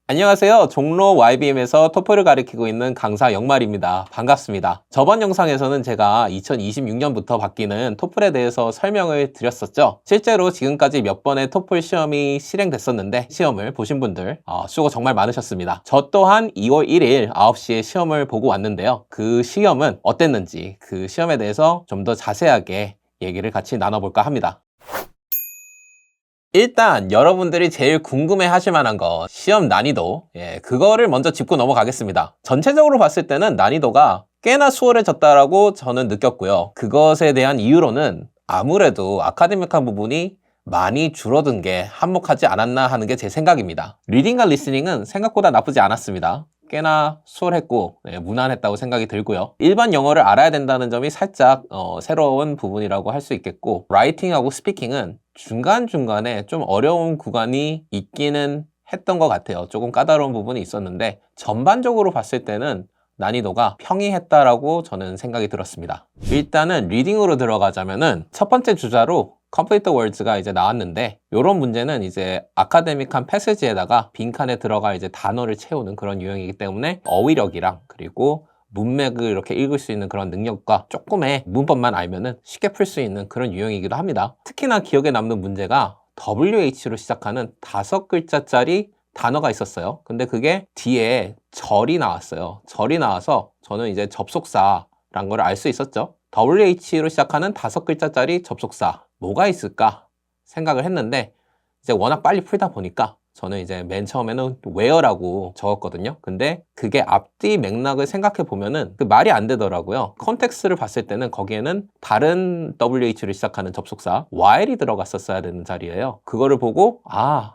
안녕하세요. 종로 YBM에서 토플을 가르치고 있는 강사 영말입니다. 반갑습니다. 저번 영상에서는 제가 2026년부터 바뀌는 토플에 대해서 설명을 드렸었죠. 실제로 지금까지 몇 번의 토플 시험이 실행됐었는데 시험을 보신 분들 수고 정말 많으셨습니다. 저 또한 2월 1일 9시에 시험을 보고 왔는데요. 그 시험은 어땠는지 그 시험에 대해서 좀 더 자세하게 얘기를 같이 나눠볼까 합니다. 일단 여러분들이 제일 궁금해 하실 만한 거 시험 난이도, 그거를 먼저 짚고 넘어가겠습니다. 전체적으로 봤을 때는 난이도가 꽤나 수월해졌다라고 저는 느꼈고요. 그것에 대한 이유로는 아무래도 아카데믹한 부분이 많이 줄어든 게 한몫하지 않았나 하는 게 제 생각입니다. 리딩과 리스닝은 생각보다 나쁘지 않았습니다. 꽤나 수월했고 무난했다고 생각이 들고요. 일반 영어를 알아야 된다는 점이 살짝 새로운 부분이라고 할 수 있겠고, 라이팅하고 스피킹은 중간중간에 좀 어려운 구간이 있기는 했던 것 같아요. 조금 까다로운 부분이 있었는데 전반적으로 봤을 때는 난이도가 평이했다라고 저는 생각이 들었습니다. 일단은 리딩으로 들어가자면은 첫 번째 주자로 Complete the Words가 이제 나왔는데, 이런 문제는 이제 아카데믹한 패시지에다가 빈칸에 들어가 이제 단어를 채우는 그런 유형이기 때문에 어휘력이랑 그리고 문맥을 이렇게 읽을 수 있는 그런 능력과 조금의 문법만 알면은 쉽게 풀 수 있는 그런 유형이기도 합니다. 특히나 기억에 남는 문제가 WH로 시작하는 5글자짜리 단어가 있었어요. 근데 그게 뒤에 절이 나왔어요. 절이 나와서 저는 이제 접속사란 걸 알 수 있었죠. WH로 시작하는 5글자짜리 접속사 뭐가 있을까 생각을 했는데, 이제 워낙 빨리 풀다 보니까 저는 이제 맨 처음에는 where라고 적었거든요. 근데 그게 앞뒤 맥락을 생각해 보면은 그 말이 안 되더라고요. 컨텍스트를 봤을 때는 거기에는 다른 WH로 시작하는 접속사 while이 들어갔었어야 되는 자리예요. 그거를 보고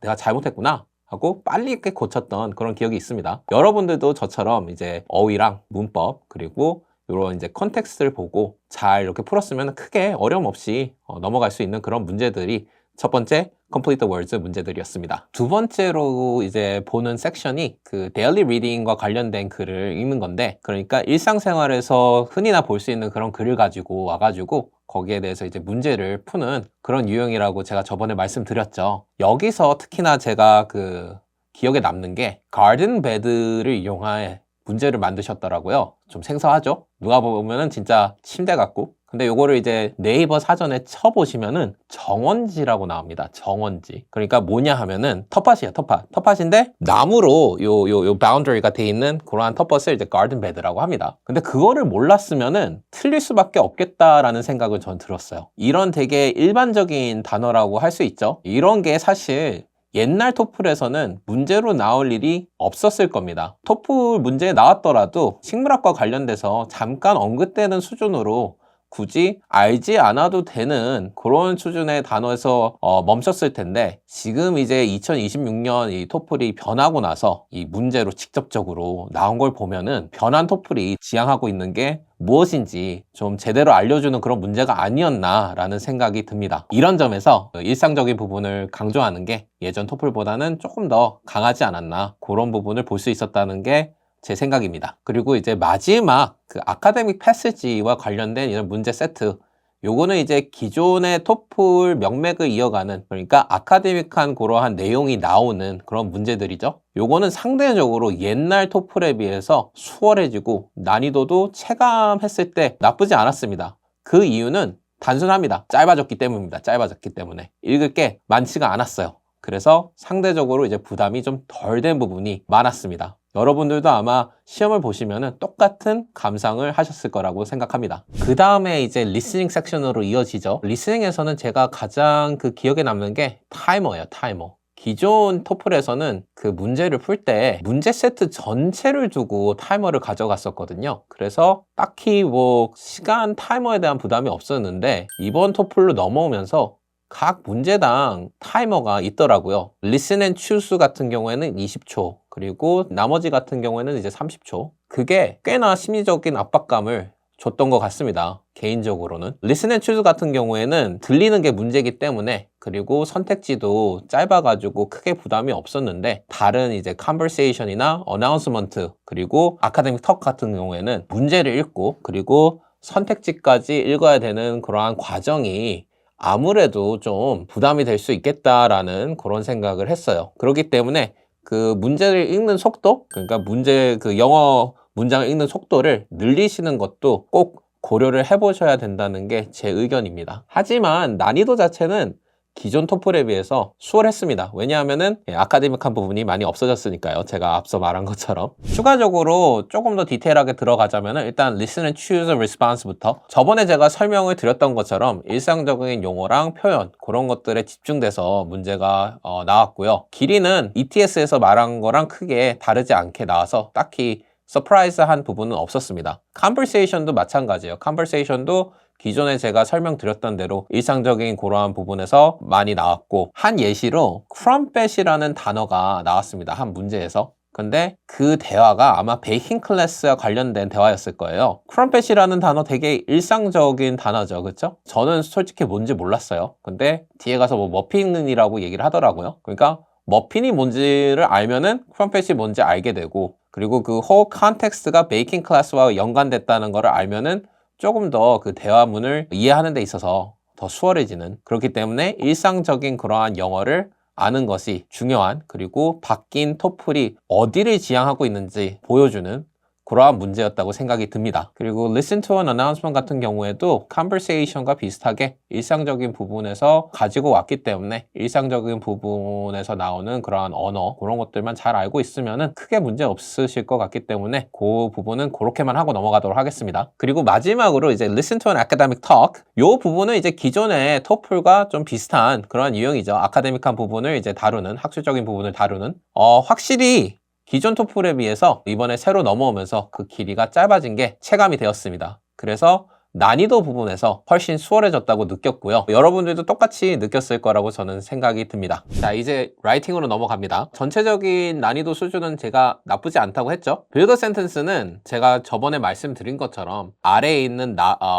내가 잘못했구나 하고 빨리 있게 고쳤던 그런 기억이 있습니다. 여러분들도 저처럼 이제 어휘랑 문법 그리고 이런 이제 컨텍스트를 보고 잘 이렇게 풀었으면 크게 어려움 없이 넘어갈 수 있는 그런 문제들이 첫 번째 Complete the Words 문제들이었습니다. 두 번째로 이제 보는 섹션이 그 Daily Reading과 관련된 글을 읽는 건데, 그러니까 일상생활에서 흔히나 볼 수 있는 그런 글을 가지고 와가지고 거기에 대해서 이제 문제를 푸는 그런 유형이라고 제가 저번에 말씀드렸죠. 여기서 특히나 제가 그 기억에 남는 게 garden bed를 이용한 문제를 만드셨더라고요. 좀 생소하죠? 누가 보면은 진짜 침대 같고, 근데 요거를 이제 네이버 사전에 쳐보시면은 정원지라고 나옵니다. 정원지. 그러니까 뭐냐 하면은 텃밭이에요. 텃밭인데 나무로 요 바운더리가 돼 있는 그러한 텃밭을 이제 garden bed라고 합니다. 근데 그거를 몰랐으면은 틀릴 수밖에 없겠다라는 생각을 전 들었어요. 이런 되게 일반적인 단어라고 할 수 있죠. 이런 게 사실 옛날 토플에서는 문제로 나올 일이 없었을 겁니다. 토플 문제에 나왔더라도 식물학과 관련돼서 잠깐 언급되는 수준으로 굳이 알지 않아도 되는 그런 수준의 단어에서 멈췄을 텐데, 지금 이제 2026년 이 토플이 변하고 나서 이 문제로 직접적으로 나온 걸 보면은 변한 토플이 지향하고 있는 게 무엇인지 좀 제대로 알려주는 그런 문제가 아니었나라는 생각이 듭니다. 이런 점에서 일상적인 부분을 강조하는 게 예전 토플보다는 조금 더 강하지 않았나, 그런 부분을 볼 수 있었다는 게 제 생각입니다. 그리고 이제 마지막 그 아카데믹 패시지와 관련된 이런 문제 세트, 요거는 이제 기존의 토플 명맥을 이어가는, 그러니까 아카데믹한 그러한 내용이 나오는 그런 문제들이죠. 요거는 상대적으로 옛날 토플에 비해서 수월해지고 난이도도 체감했을 때 나쁘지 않았습니다. 그 이유는 단순합니다. 짧아졌기 때문입니다. 짧아졌기 때문에 읽을 게 많지가 않았어요. 그래서 상대적으로 이제 부담이 좀 덜 된 부분이 많았습니다. 여러분들도 아마 시험을 보시면은 똑같은 감상을 하셨을 거라고 생각합니다. 그 다음에 이제 리스닝 섹션으로 이어지죠. 리스닝에서는 제가 가장 그 기억에 남는 게 타이머예요. 타이머. 기존 토플에서는 그 문제를 풀 때 문제 세트 전체를 두고 타이머를 가져갔었거든요. 그래서 딱히 뭐 시간 타이머에 대한 부담이 없었는데, 이번 토플로 넘어오면서 각 문제당 타이머가 있더라고요. Listen and choose 같은 경우에는 20초, 그리고 나머지 같은 경우에는 이제 30초. 그게 꽤나 심리적인 압박감을 줬던 것 같습니다. 개인적으로는. Listen and choose 같은 경우에는 들리는 게 문제이기 때문에, 그리고 선택지도 짧아가지고 크게 부담이 없었는데, 다른 이제 conversation이나 announcement, 그리고 아카데믹 턱 같은 경우에는 문제를 읽고 그리고 선택지까지 읽어야 되는 그러한 과정이 아무래도 좀 부담이 될 수 있겠다라는 그런 생각을 했어요. 그렇기 때문에 그 문제를 읽는 속도, 그러니까 그 영어 문장을 읽는 속도를 늘리시는 것도 꼭 고려를 해보셔야 된다는 게 제 의견입니다. 하지만 난이도 자체는 기존 토플에 비해서 수월했습니다. 왜냐하면은 아카데믹한 부분이 많이 없어졌으니까요. 제가 앞서 말한 것처럼. 추가적으로 조금 더 디테일하게 들어가자면은 일단 listen and choose a response부터 저번에 제가 설명을 드렸던 것처럼 일상적인 용어랑 표현 그런 것들에 집중돼서 문제가 나왔고요. 길이는 ETS에서 말한 거랑 크게 다르지 않게 나와서 딱히 서프라이즈한 부분은 없었습니다. conversation도 마찬가지예요. conversation도 기존에 제가 설명드렸던 대로 일상적인 그러한 부분에서 많이 나왔고 한 예시로 crumpet이라는 단어가 나왔습니다. 한 문제에서. 근데 그 대화가 아마 베이킹 클래스와 관련된 대화였을 거예요. crumpet이라는 단어 되게 일상적인 단어죠. 그렇죠? 저는 솔직히 뭔지 몰랐어요. 근데 뒤에 가서 뭐 머핀이라고 얘기를 하더라고요. 그러니까 머핀이 뭔지를 알면은 크럼펫이 뭔지 알게 되고 그리고 그 whole context가 베이킹 클래스와 연관됐다는 것을 알면은 조금 더 그 대화문을 이해하는 데 있어서 더 수월해지는 그렇기 때문에 일상적인 그러한 영어를 아는 것이 중요한 그리고 바뀐 토플이 어디를 지향하고 있는지 보여주는 그러한 문제였다고 생각이 듭니다. 그리고 listen to an announcement 같은 경우에도 conversation과 비슷하게 일상적인 부분에서 가지고 왔기 때문에 일상적인 부분에서 나오는 그러한 언어 그런 것들만 잘 알고 있으면 크게 문제 없으실 것 같기 때문에 그 부분은 그렇게만 하고 넘어가도록 하겠습니다. 그리고 마지막으로 이제 listen to an academic talk 이 부분은 이제 기존의 토플과 좀 비슷한 그런 유형이죠. 아카데믹한 부분을 이제 다루는 학술적인 부분을 다루는 확실히 기존 토플에 비해서 이번에 새로 넘어오면서 그 길이가 짧아진 게 체감이 되었습니다. 그래서 난이도 부분에서 훨씬 수월해졌다고 느꼈고요. 여러분들도 똑같이 느꼈을 거라고 저는 생각이 듭니다. 자, 이제 라이팅으로 넘어갑니다. 전체적인 난이도 수준은 제가 나쁘지 않다고 했죠. 빌더 센텐스는 제가 저번에 말씀드린 것처럼 아래에 있는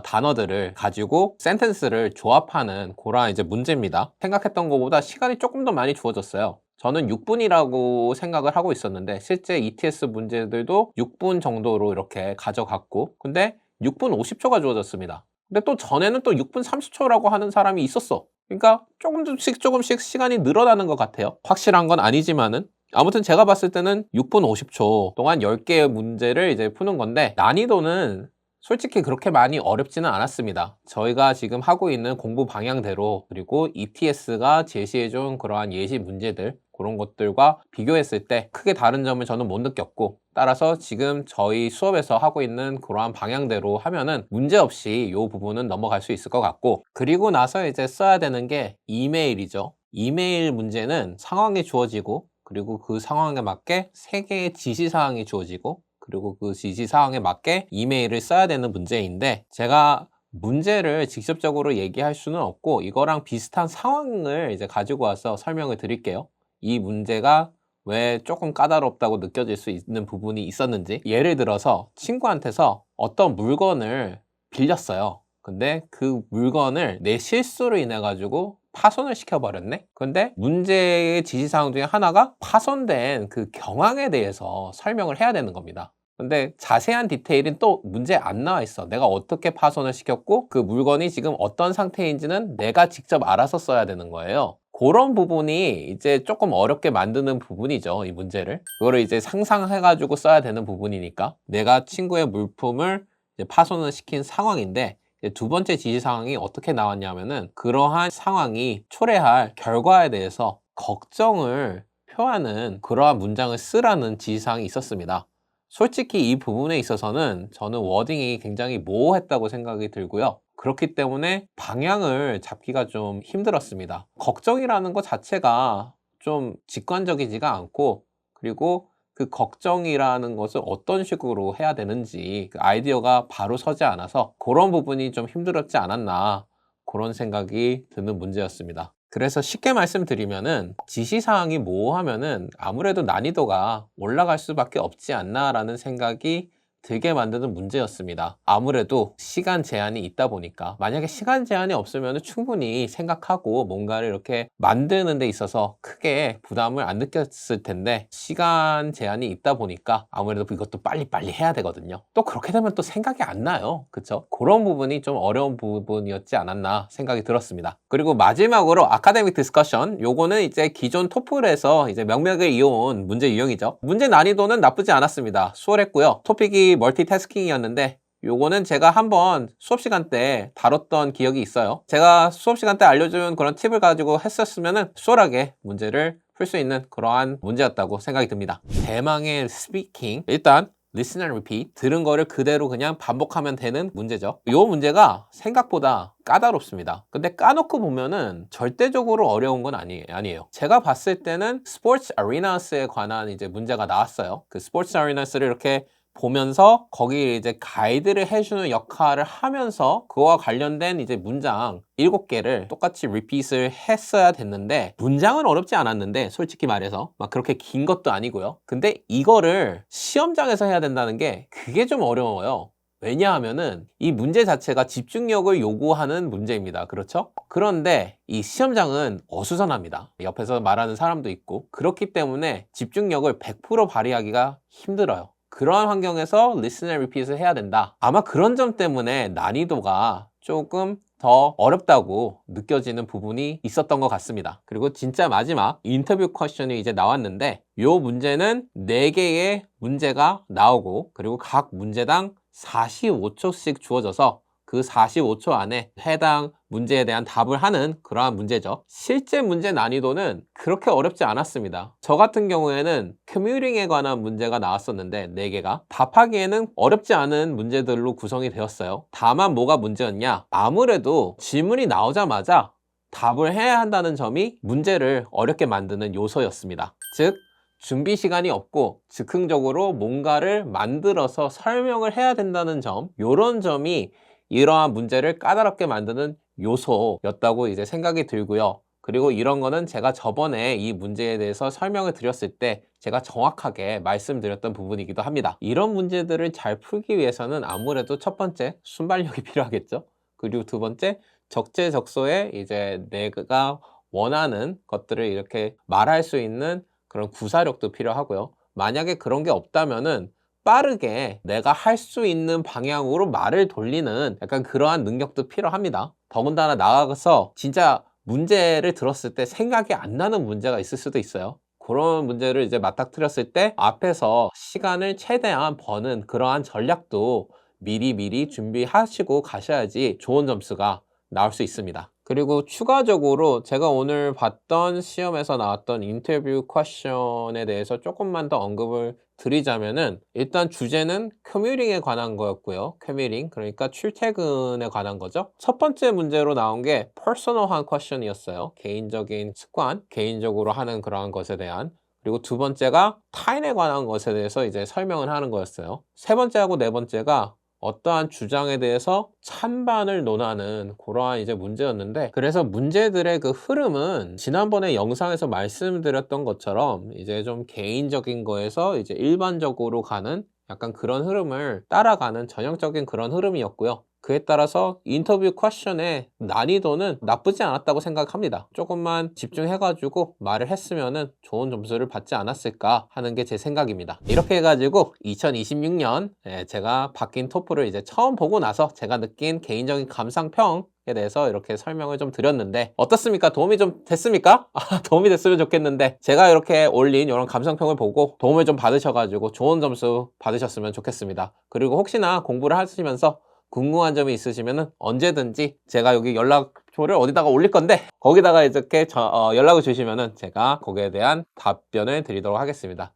단어들을 가지고 센텐스를 조합하는 그런 이제 문제입니다. 생각했던 것보다 시간이 조금 더 많이 주어졌어요. 저는 6분이라고 생각을 하고 있었는데 실제 ETS 문제들도 6분 정도로 이렇게 가져갔고 근데 6분 50초가 주어졌습니다. 근데 또 전에는 또 6분 30초라고 하는 사람이 있었어. 그러니까 조금씩 시간이 늘어나는 것 같아요. 확실한 건 아니지만은 아무튼 제가 봤을 때는 6분 50초 동안 10개의 문제를 이제 푸는 건데 난이도는 솔직히 그렇게 많이 어렵지는 않았습니다. 저희가 지금 하고 있는 공부 방향대로 그리고 ETS가 제시해준 그러한 예시 문제들 그런 것들과 비교했을 때 크게 다른 점을 저는 못 느꼈고 따라서 지금 저희 수업에서 하고 있는 그러한 방향대로 하면은 문제없이 이 부분은 넘어갈 수 있을 것 같고 그리고 나서 이제 써야 되는 게 이메일이죠. 이메일 문제는 상황이 주어지고 그리고 그 상황에 맞게 3개의 지시사항이 주어지고 그리고 그 지시사항에 맞게 이메일을 써야 되는 문제인데 제가 문제를 직접적으로 얘기할 수는 없고 이거랑 비슷한 상황을 이제 가지고 와서 설명을 드릴게요. 이 문제가 왜 조금 까다롭다고 느껴질 수 있는 부분이 있었는지 예를 들어서 친구한테서 어떤 물건을 빌렸어요. 근데 그 물건을 내 실수로 인해 가지고 파손을 시켜버렸네? 근데 문제의 지시사항 중에 하나가 파손된 그 경황에 대해서 설명을 해야 되는 겁니다. 근데 자세한 디테일은 또 문제에 안 나와 있어. 내가 어떻게 파손을 시켰고 그 물건이 지금 어떤 상태인지는 내가 직접 알아서 써야 되는 거예요. 그런 부분이 이제 조금 어렵게 만드는 부분이죠, 이 문제를. 그거를 이제 상상해가지고 써야 되는 부분이니까. 내가 친구의 물품을 이제 파손을 시킨 상황인데 두 번째 지시사항이 어떻게 나왔냐면은 그러한 상황이 초래할 결과에 대해서 걱정을 표하는 그러한 문장을 쓰라는 지시사항이 있었습니다. 솔직히 이 부분에 있어서는 저는 워딩이 굉장히 모호했다고 생각이 들고요. 그렇기 때문에 방향을 잡기가 좀 힘들었습니다. 걱정이라는 것 자체가 좀 직관적이지가 않고 그리고 그 걱정이라는 것을 어떤 식으로 해야 되는지 그 아이디어가 바로 서지 않아서 그런 부분이 좀 힘들었지 않았나 그런 생각이 드는 문제였습니다. 그래서 쉽게 말씀드리면은 지시사항이 모호하면은 아무래도 난이도가 올라갈 수밖에 없지 않나 라는 생각이 들게 만드는 문제였습니다. 아무래도 시간 제한이 있다 보니까 만약에 시간 제한이 없으면 충분히 생각하고 뭔가를 이렇게 만드는 데 있어서 크게 부담을 안 느꼈을 텐데 시간 제한이 있다 보니까 아무래도 이것도 빨리빨리 해야 되거든요. 또 그렇게 되면 또 생각이 안 나요. 그쵸? 그런 부분이 좀 어려운 부분이었지 않았나 생각이 들었습니다. 그리고 마지막으로 아카데믹 디스커션, 요거는 이제 기존 토플에서 이제 명맥을 이어온 문제 유형이죠. 문제 난이도는 나쁘지 않았습니다. 수월했고요. 토픽이 멀티태스킹이었는데 요거는 제가 한번 수업시간 때 다뤘던 기억이 있어요. 제가 수업시간 때 알려준 그런 팁을 가지고 했었으면 수월하게 문제를 풀 수 있는 그러한 문제였다고 생각이 듭니다. 대망의 스피킹, 일단 listen and repeat, 들은 거를 그대로 그냥 반복하면 되는 문제죠. 이 문제가 생각보다 까다롭습니다. 근데 까놓고 보면은 절대적으로 어려운 건 아니에요. 제가 봤을 때는 스포츠 아리나스에 관한 이제 문제가 나왔어요. 그 스포츠 아리나스를 이렇게 보면서 거기 이제 가이드를 해주는 역할을 하면서 그와 관련된 이제 문장 7개를 똑같이 리핏을 했어야 됐는데, 문장은 어렵지 않았는데 솔직히 말해서 막 그렇게 긴 것도 아니고요. 근데 이거를 시험장에서 해야 된다는 게 그게 좀 어려워요. 왜냐하면은 이 문제 자체가 집중력을 요구하는 문제입니다. 그렇죠? 그런데 이 시험장은 어수선합니다. 옆에서 말하는 사람도 있고 그렇기 때문에 집중력을 100% 발휘하기가 힘들어요. 그러한 환경에서 listen and repeat을 해야 된다. 아마 그런 점 때문에 난이도가 조금 더 어렵다고 느껴지는 부분이 있었던 것 같습니다. 그리고 진짜 마지막 인터뷰 퀘션이 이제 나왔는데, 이 문제는 4개의 문제가 나오고 그리고 각 문제당 45초씩 주어져서 그 45초 안에 해당 문제에 대한 답을 하는 그러한 문제죠. 실제 문제 난이도는 그렇게 어렵지 않았습니다. 저 같은 경우에는 커뮤팅에 관한 문제가 나왔었는데 4개가 답하기에는 어렵지 않은 문제들로 구성이 되었어요. 다만 뭐가 문제였냐? 아무래도 질문이 나오자마자 답을 해야 한다는 점이 문제를 어렵게 만드는 요소였습니다. 즉 준비 시간이 없고 즉흥적으로 뭔가를 만들어서 설명을 해야 된다는 점, 이런 점이 이러한 문제를 까다롭게 만드는 요소였다고 이제 생각이 들고요. 그리고 이런 거는 제가 저번에 이 문제에 대해서 설명을 드렸을 때 제가 정확하게 말씀드렸던 부분이기도 합니다. 이런 문제들을 잘 풀기 위해서는 아무래도 첫 번째 순발력이 필요하겠죠. 그리고 두 번째 적재적소에 이제 내가 원하는 것들을 이렇게 말할 수 있는 그런 구사력도 필요하고요. 만약에 그런 게 없다면은 빠르게 내가 할 수 있는 방향으로 말을 돌리는 약간 그러한 능력도 필요합니다. 더군다나 나가서 진짜 문제를 들었을 때 생각이 안 나는 문제가 있을 수도 있어요. 그런 문제를 이제 맞닥뜨렸을 때 앞에서 시간을 최대한 버는 그러한 전략도 미리 준비하시고 가셔야지 좋은 점수가 나올 수 있습니다. 그리고 추가적으로 제가 오늘 봤던 시험에서 나왔던 인터뷰 퀘션에 대해서 조금만 더 언급을 드리자면은, 일단 주제는 커뮤팅에 관한 거였고요. 커뮤팅, 그러니까 출퇴근에 관한 거죠. 첫 번째 문제로 나온 게 퍼스널한 퀘션이었어요. 개인적인 습관, 개인적으로 하는 그러한 것에 대한. 그리고 두 번째가 타인에 관한 것에 대해서 이제 설명을 하는 거였어요. 세 번째하고 네 번째가 어떠한 주장에 대해서 찬반을 논하는 그러한 이제 문제였는데, 그래서 문제들의 그 흐름은 지난번에 영상에서 말씀드렸던 것처럼 이제 좀 개인적인 거에서 이제 일반적으로 가는 약간 그런 흐름을 따라가는 전형적인 그런 흐름이었고요. 그에 따라서 인터뷰 퀘션의 난이도는 나쁘지 않았다고 생각합니다. 조금만 집중해가지고 말을 했으면 좋은 점수를 받지 않았을까 하는 게 제 생각입니다. 이렇게 해가지고 2026년 제가 바뀐 토플을 이제 처음 보고 나서 제가 느낀 개인적인 감상평 에 대해서 이렇게 설명을 좀 드렸는데 어떻습니까? 도움이 좀 됐습니까? 도움이 됐으면 좋겠는데, 제가 이렇게 올린 이런 감상평을 보고 도움을 좀 받으셔가지고 좋은 점수 받으셨으면 좋겠습니다. 그리고 혹시나 공부를 하시면서 궁금한 점이 있으시면 언제든지 제가 여기 연락처를 어디다가 올릴 건데 거기다가 이렇게 연락을 주시면 제가 거기에 대한 답변을 드리도록 하겠습니다.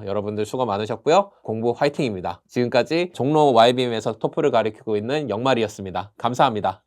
여러분들 수고 많으셨고요. 공부 화이팅입니다. 지금까지 종로 YBM에서 토플을 가르치고 있는 영말이었습니다. 감사합니다.